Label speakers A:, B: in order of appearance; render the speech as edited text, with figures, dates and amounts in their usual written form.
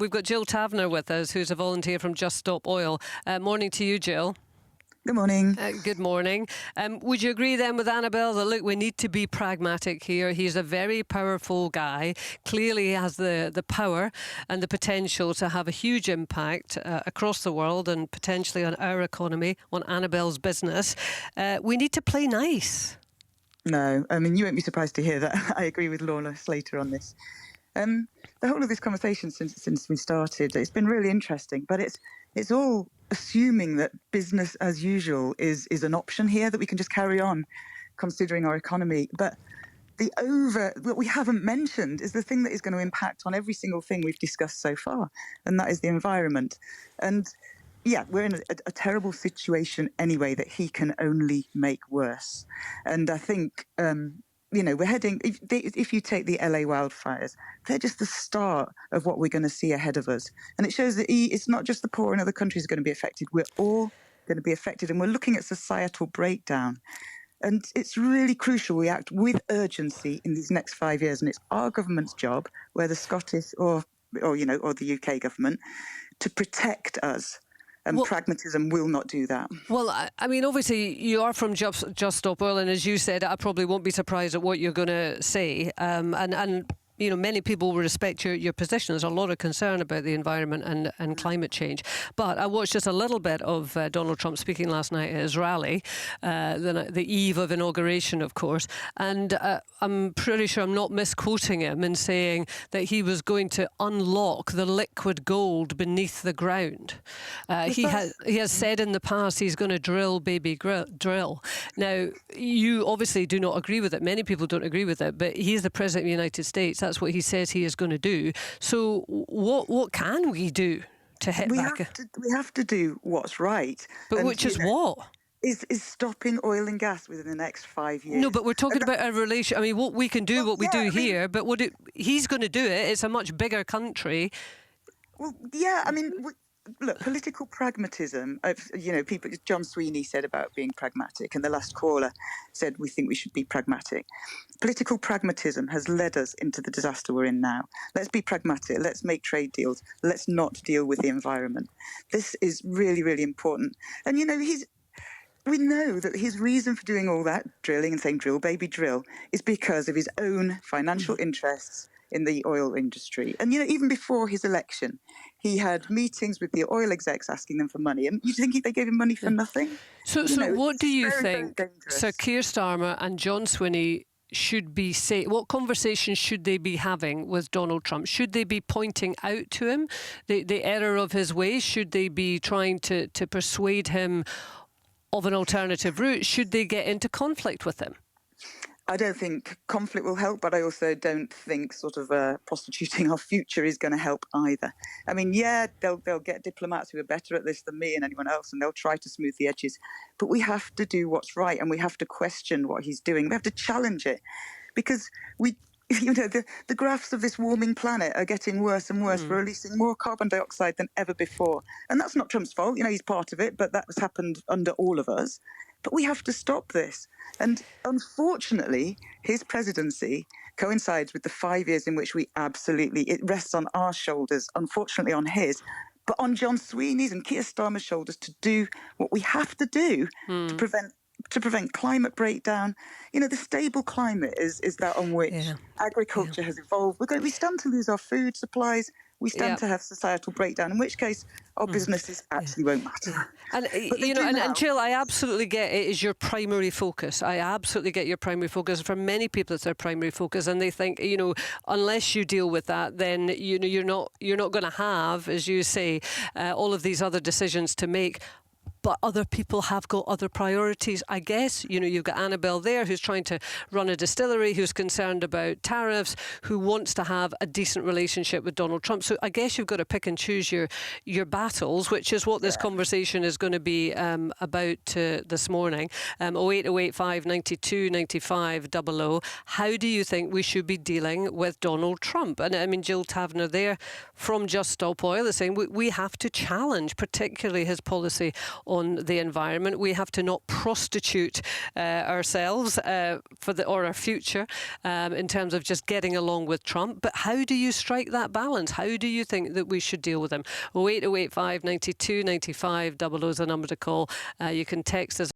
A: we've got Gill Tavner with us, who's a volunteer from Just Stop Oil. Morning to you, Gill.
B: Good morning.
A: Good morning. Would you agree then with Annabelle that, look, we need to be pragmatic here? He's a very powerful guy. Clearly he has the power and the potential to have a huge impact across the world and potentially on our economy, on Annabelle's business. We need to play nice.
B: No, I mean, you won't be surprised to hear that. I agree with Lorna Slater on this. The whole of this conversation since we started, it's been really interesting, but it's all assuming that business as usual is an option here, that we can just carry on considering our economy. But what we haven't mentioned is the thing that is going to impact on every single thing we've discussed so far, and that is the environment. And yeah, we're in a terrible situation anyway that he can only make worse. And I think, we're heading, if you take the LA wildfires, they're just the start of what we're going to see ahead of us. And it shows that it's not just the poor in other countries are going to be affected. We're all going to be affected, and we're looking at societal breakdown. And it's really crucial we act with urgency in these next 5 years. And it's our government's job, whether Scottish or the UK government, to protect us. And pragmatism will not do that.
A: Well, I mean, obviously, you are from Just Stop Oil, and as you said, I probably won't be surprised at what you're going to say. And many people will respect your position. There's a lot of concern about the environment and climate change. But I watched just a little bit of Donald Trump speaking last night at his rally, the eve of inauguration, of course. And I'm pretty sure I'm not misquoting him in saying that he was going to unlock the liquid gold beneath the ground. He has said in the past he's going to drill, baby, drill. Now, you obviously do not agree with it. Many people don't agree with it. But he's the President of the United States. That's what he says he is going to do. So what can we do to hit back?
B: We have to do what's right.
A: But which is what?
B: Is stopping oil and gas within the next 5 years.
A: No, but we're talking about a relation. I mean, what we can do, here, but he's going to do it. It's a much bigger country.
B: Well, yeah, I mean, look, political pragmatism, people, John Sweeney said about being pragmatic, and the last caller said we think we should be pragmatic. Political pragmatism has led us into the disaster we're in now. Let's be pragmatic. Let's make trade deals. Let's not deal with the environment. This is really, really important. And, we know that his reason for doing all that drilling and saying drill, baby, drill, is because of his own financial interests in the oil industry. And, even before his election, he had meetings with the oil execs asking them for money. And you think they gave him money for nothing?
A: So what do you think Sir Keir Starmer and John Swinney should be saying? What conversations should they be having with Donald Trump? Should they be pointing out to him the error of his ways? Should they be trying to persuade him of an alternative route? Should they get into conflict with him?
B: I don't think conflict will help, but I also don't think prostituting our future is going to help either. I mean, yeah, they'll get diplomats who are better at this than me and anyone else, and they'll try to smooth the edges. But we have to do what's right, and we have to question what he's doing. We have to challenge it, because the graphs of this warming planet are getting worse and worse. We're releasing more carbon dioxide than ever before. And that's not Trump's fault. He's part of it, but that has happened under all of us. But we have to stop this. And unfortunately, his presidency coincides with the 5 years in which it rests on our shoulders, unfortunately on his, but on John Sweeney's and Keir Starmer's shoulders to do what we have to do to prevent climate breakdown. The stable climate is that on which agriculture has evolved. We stand to lose our food supplies. We stand to have societal breakdown, in which case our businesses actually won't matter.
A: And, and Jill, I absolutely get it is your primary focus. I absolutely get your primary focus. For many people, it's their primary focus, and they think, unless you deal with that, then you're not going to have, as you say, all of these other decisions to make. But other people have got other priorities, I guess. You've got Annabelle there who's trying to run a distillery, who's concerned about tariffs, who wants to have a decent relationship with Donald Trump. So I guess you've got to pick and choose your battles, which is what this conversation is going to be about this morning. 08085 92 95 00. How do you think we should be dealing with Donald Trump? And I mean, Gill Tavner there from Just Stop Oil is saying we have to challenge particularly his policy on the environment. We have to not prostitute ourselves or our future in terms of just getting along with Trump. But how do you strike that balance? How do you think that we should deal with him? 08085 92 95 00 is the number to call. You can text us